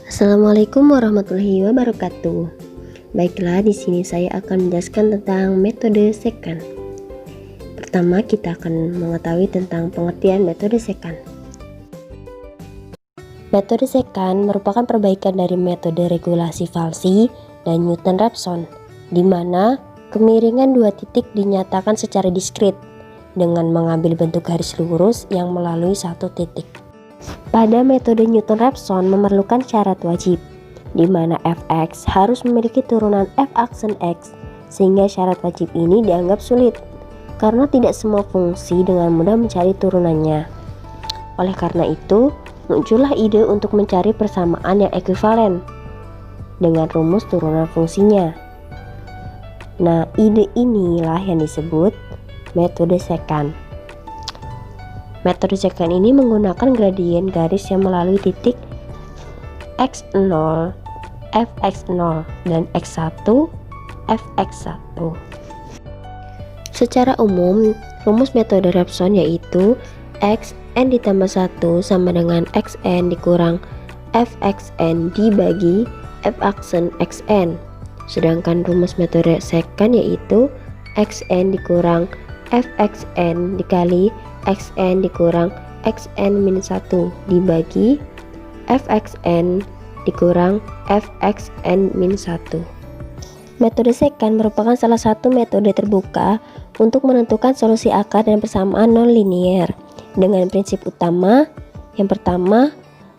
Assalamualaikum warahmatullahi wabarakatuh. Baiklah, di sini saya akan menjelaskan tentang metode secant. Pertama, kita akan mengetahui tentang pengertian metode secant. Metode secant merupakan perbaikan dari metode regulasi Falcy dan Newton-Raphson, di mana kemiringan dua titik dinyatakan secara diskrit dengan mengambil bentuk garis lurus yang melalui satu titik. Pada metode Newton-Raphson memerlukan syarat wajib, di mana fx harus memiliki turunan f aksen x, sehingga syarat wajib ini dianggap sulit, karena tidak semua fungsi dengan mudah mencari turunannya. Oleh karena itu, muncullah ide untuk mencari persamaan yang ekuivalen dengan rumus turunan fungsinya. Nah, ide inilah yang disebut metode secant. Metode secant ini menggunakan gradien garis yang melalui titik x0, fx0, dan x1, fx1. Secara umum, rumus metode Raphson yaitu xn ditambah 1 sama dengan xn dikurang fxn dibagi f aksen xn. Sedangkan rumus metode secant yaitu xn dikurang fxn dikali xn dikurang xn-1 dibagi fxn dikurang fxn-1. Metode secant merupakan salah satu metode terbuka untuk menentukan solusi akar dan persamaan non-linier dengan prinsip utama. Yang pertama,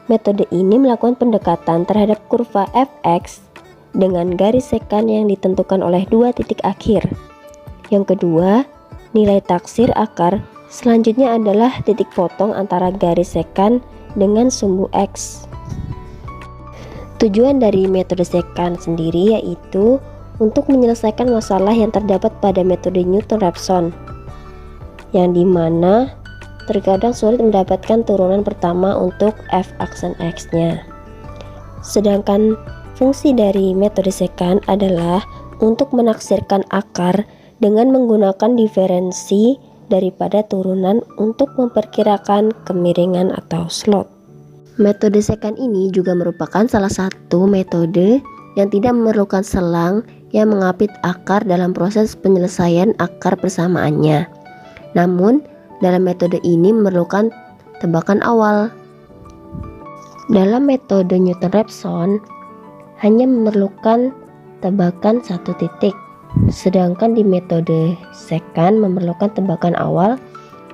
metode ini melakukan pendekatan terhadap kurva fx dengan garis secant yang ditentukan oleh dua titik akhir. Yang kedua, nilai taksir akar selanjutnya adalah titik potong antara garis secant dengan sumbu x. Tujuan dari metode secant sendiri yaitu untuk menyelesaikan masalah yang terdapat pada metode Newton-Raphson, yang dimana terkadang sulit mendapatkan turunan pertama untuk f aksen x-nya. Sedangkan fungsi dari metode secant adalah untuk menaksirkan akar dengan menggunakan diferensi daripada turunan untuk memperkirakan kemiringan atau slot. Metode secant ini juga merupakan salah satu metode yang tidak memerlukan selang yang mengapit akar dalam proses penyelesaian akar persamaannya. Namun, dalam metode ini memerlukan tebakan awal. Dalam metode Newton-Raphson hanya memerlukan tebakan satu titik. Sedangkan di metode secant memerlukan tebakan awal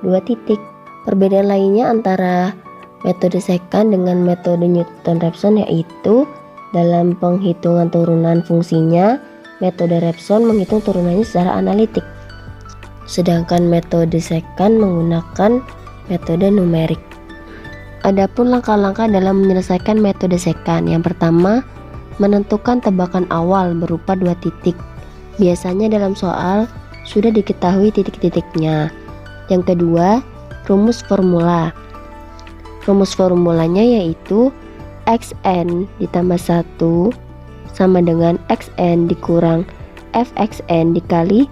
dua titik. Perbedaan lainnya antara metode secant dengan metode Newton-Raphson yaitu dalam penghitungan turunan fungsinya, metode Raphson menghitung turunannya secara analitik, sedangkan metode secant menggunakan metode numerik. Adapun langkah-langkah dalam menyelesaikan metode secant, yang pertama, menentukan tebakan awal berupa dua titik. Biasanya dalam soal sudah diketahui titik-titiknya. Yang kedua, rumus formula. Rumus formulanya yaitu xn ditambah 1 sama dengan xn dikurang fxn dikali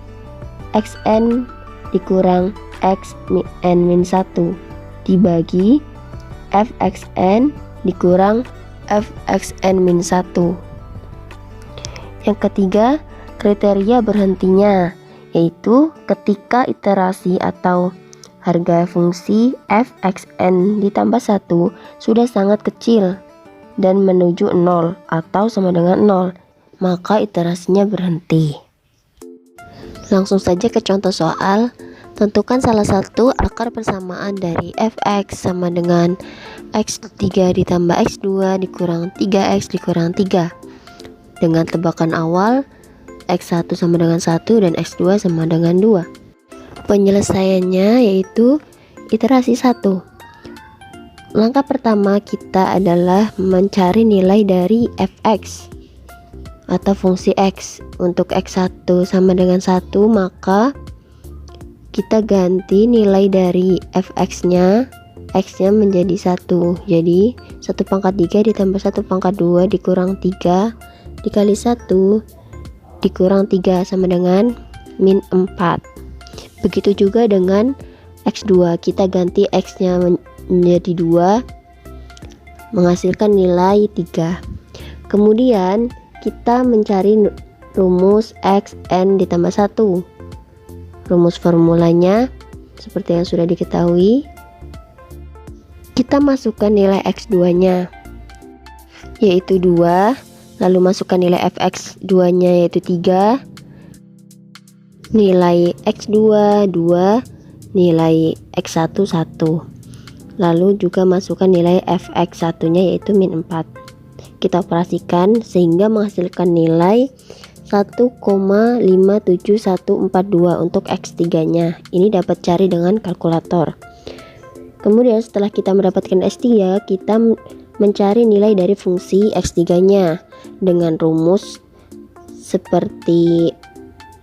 xn dikurang xn-1 dibagi fxn dikurang fxn-1. Yang ketiga, kriteria berhentinya, yaitu ketika iterasi atau harga fungsi fxn ditambah 1 sudah sangat kecil dan menuju 0 atau sama dengan 0, maka iterasinya berhenti. Langsung saja ke contoh soal. Tentukan salah satu akar persamaan dari fx sama dengan x3 ditambah x2 dikurang 3x dikurang 3 dengan tebakan awal x1 sama dengan 1 dan x2 sama dengan 2. Penyelesaiannya yaitu iterasi 1. Langkah pertama kita adalah mencari nilai dari fx atau fungsi x. Untuk x1 sama dengan 1, maka kita ganti nilai dari fx-nya, x-nya menjadi 1. Jadi 1 pangkat 3 ditambah 1 pangkat 2 dikurang 3 dikali 1 dikurang 3 sama dengan min 4. Begitu juga dengan x2, kita ganti x nya menjadi 2 menghasilkan nilai 3. Kemudian kita mencari rumus xn ditambah 1. Rumus formulanya seperti yang sudah diketahui. Kita masukkan nilai x2 nya yaitu 2, lalu masukkan nilai fx2 nya yaitu 3, nilai x2 2, nilai x1 1, lalu juga masukkan nilai fx1 nya yaitu min 4. Kita operasikan sehingga menghasilkan nilai 1,57142 untuk x3 nya. Ini dapat cari dengan kalkulator. Kemudian setelah kita mendapatkan x3, kita mencari nilai dari fungsi x3 nya dengan rumus seperti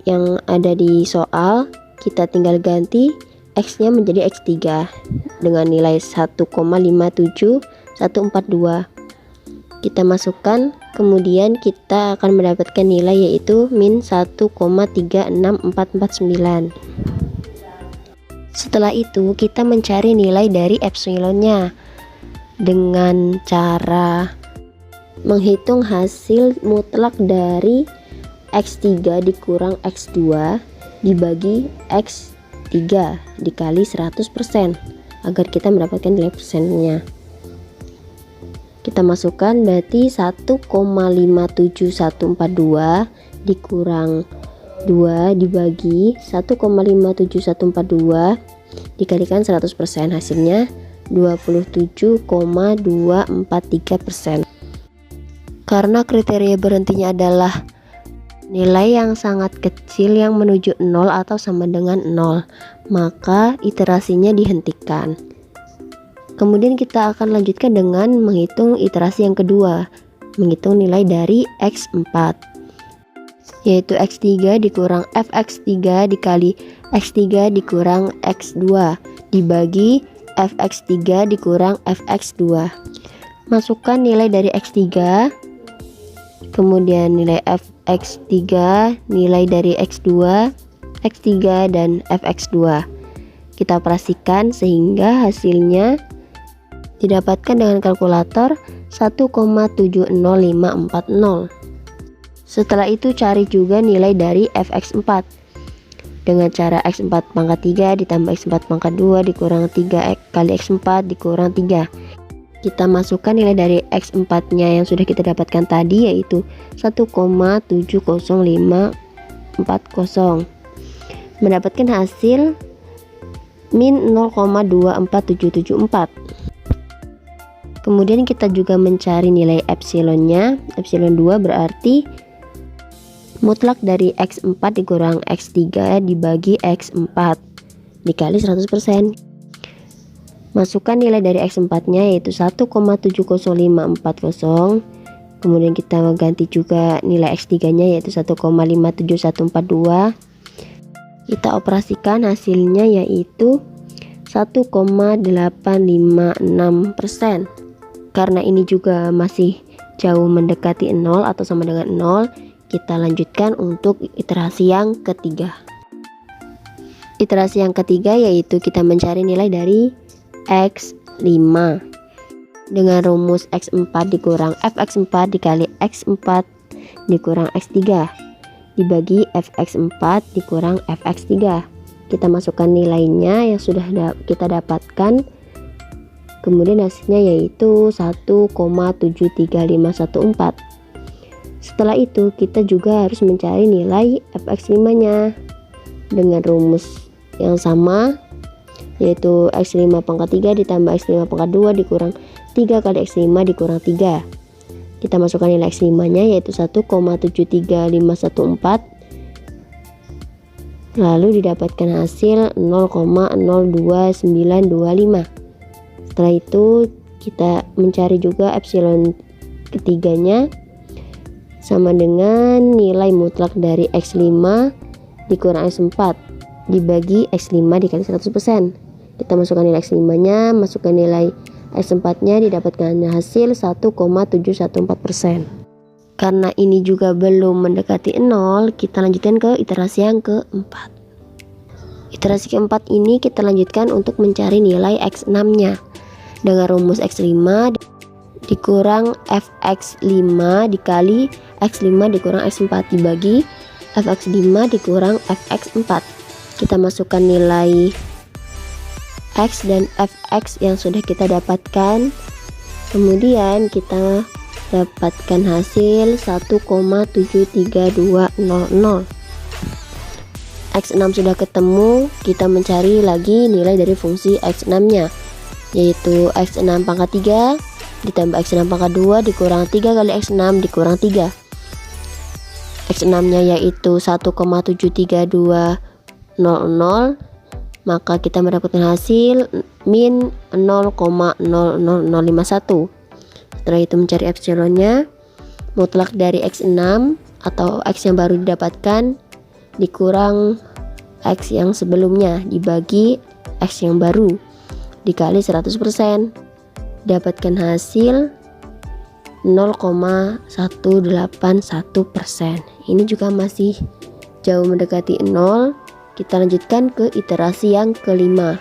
yang ada di soal. Kita tinggal ganti x nya menjadi x3 dengan nilai 1,57142. Kita masukkan, kemudian kita akan mendapatkan nilai yaitu min 1,36449. Setelah itu kita mencari nilai dari epsilonnya dengan cara menghitung hasil mutlak dari x3 dikurang x2 dibagi x3 dikali 100% agar kita mendapatkan nilai persennya. Kita masukkan berarti 1,57142 dikurang 2 dibagi 1,57142 dikalikan 100%, hasilnya 27,243%. Karena kriteria berhentinya adalah nilai yang sangat kecil yang menuju 0 atau sama dengan 0, maka iterasinya dihentikan. Kemudian kita akan lanjutkan dengan menghitung iterasi yang kedua, menghitung nilai dari x4, yaitu x3 dikurang fx3 dikali x3 dikurang x2 dibagi fx3 dikurang fx2. Masukkan nilai dari x3, kemudian nilai fx3, nilai dari x2, x3 dan fx2. Kita operasikan sehingga hasilnya didapatkan dengan kalkulator 1,70540. Setelah itu cari juga nilai dari fx4 dengan cara x4 pangkat 3 ditambah x4 pangkat 2 dikurang 3 kali x4 dikurang 3. Kita masukkan nilai dari x4 nya yang sudah kita dapatkan tadi yaitu 1,70540, mendapatkan hasil min 0,24774. Kemudian kita juga mencari nilai epsilonnya. Epsilon 2 berarti mutlak dari x4 dikurang x3 dibagi x4 dikali 100%. Masukkan nilai dari x4 nya yaitu 1,70540. Kemudian kita ganti juga nilai x3 nya yaitu 1,57142. Kita operasikan, hasilnya yaitu 1,856%. Karena ini juga masih jauh mendekati 0 atau sama dengan 0, kita lanjutkan untuk iterasi yang ketiga. Iterasi yang ketiga yaitu kita mencari nilai dari x5 dengan rumus x4 dikurang fx4 dikali x4 dikurang x3 dibagi fx4 dikurang fx3. Kita masukkan nilainya yang sudah kita dapatkan, kemudian hasilnya yaitu 1,73514. Setelah itu kita juga harus mencari nilai fx5 nya dengan rumus yang sama, yaitu x5 pangkat 3 ditambah x5 pangkat 2 dikurang 3 kali x5 dikurang 3. Kita masukkan nilai x5 nya yaitu 1,73514, lalu didapatkan hasil 0,02925. Setelah itu kita mencari juga epsilon ketiganya, sama dengan nilai mutlak dari x5 dikurang x4 dibagi x5 dikali 100%. Kita masukkan nilai x5 nya, masukkan nilai x4 nya, didapatkan hasil 1,714%. Karena ini juga belum mendekati 0, kita lanjutkan ke iterasi yang keempat. Iterasi keempat ini kita lanjutkan untuk mencari nilai x6 nya dengan rumus x5 dikurang fx5 dikali x5 dikurang x4 dibagi fx5 dikurang fx4. Kita masukkan nilai x dan fx yang sudah kita dapatkan, kemudian kita dapatkan hasil 1,73200. x6 sudah ketemu, kita mencari lagi nilai dari fungsi x6 nya, yaitu x6 pangkat 3 ditambah x6 pangkat 2 dikurang 3 kali x6 dikurang 3. x6 nya yaitu 1,73200, maka kita mendapatkan hasil min 0,00051. Setelah itu mencari epsilonnya, mutlak dari x6 atau x yang baru didapatkan dikurang x yang sebelumnya dibagi x yang baru dikali 100%, dapatkan hasil 0,181%. Ini juga masih jauh mendekati 0. Kita lanjutkan ke iterasi yang kelima.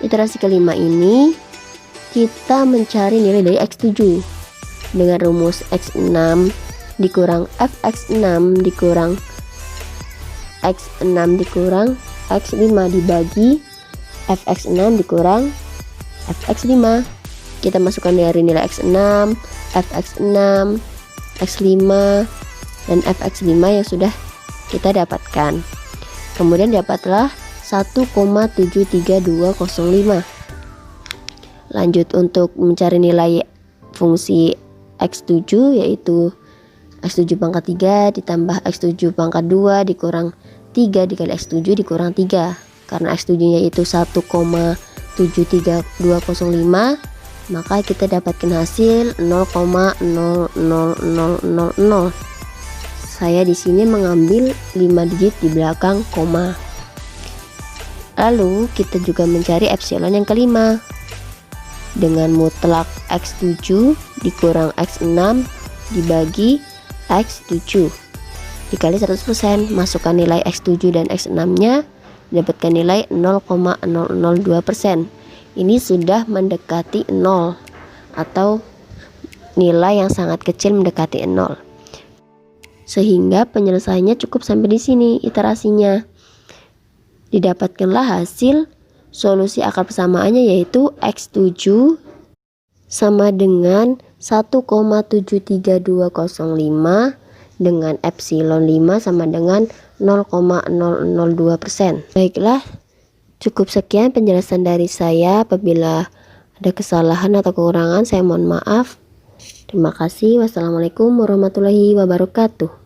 Iterasi kelima ini kita mencari nilai dari x7 dengan rumus x6 dikurang fx6 dikurang x6 dikurang x5 dibagi fx6 dikurang fx5. Kita masukkan dari nilai x6, fx6, x5 dan fx5 yang sudah kita dapatkan. Kemudian dapatlah 1,73205. Lanjut untuk mencari nilai fungsi x7, yaitu x7 pangkat 3 ditambah x7 pangkat 2 dikurang 3 dikali x7 dikurang 3. Karena x7 nya itu 1,73205, maka kita dapatkan hasil 0,00000. Saya di sini mengambil 5 digit di belakang koma. Lalu kita juga mencari epsilon yang kelima dengan mutlak x7 dikurang x6 dibagi x7 dikali 100%. Masukkan nilai x7 dan x6 nya, dapatkan nilai 0,002%. Ini sudah mendekati 0 atau nilai yang sangat kecil mendekati 0. Sehingga penyelesaiannya cukup sampai di sini iterasinya. Didapatkanlah hasil solusi akar persamaannya, yaitu x7 sama dengan 1,73205 dengan epsilon 5 sama dengan 0,002%. Baiklah, cukup sekian penjelasan dari saya. Apabila ada kesalahan atau kekurangan, saya mohon maaf. Terima kasih. Wassalamualaikum warahmatullahi wabarakatuh.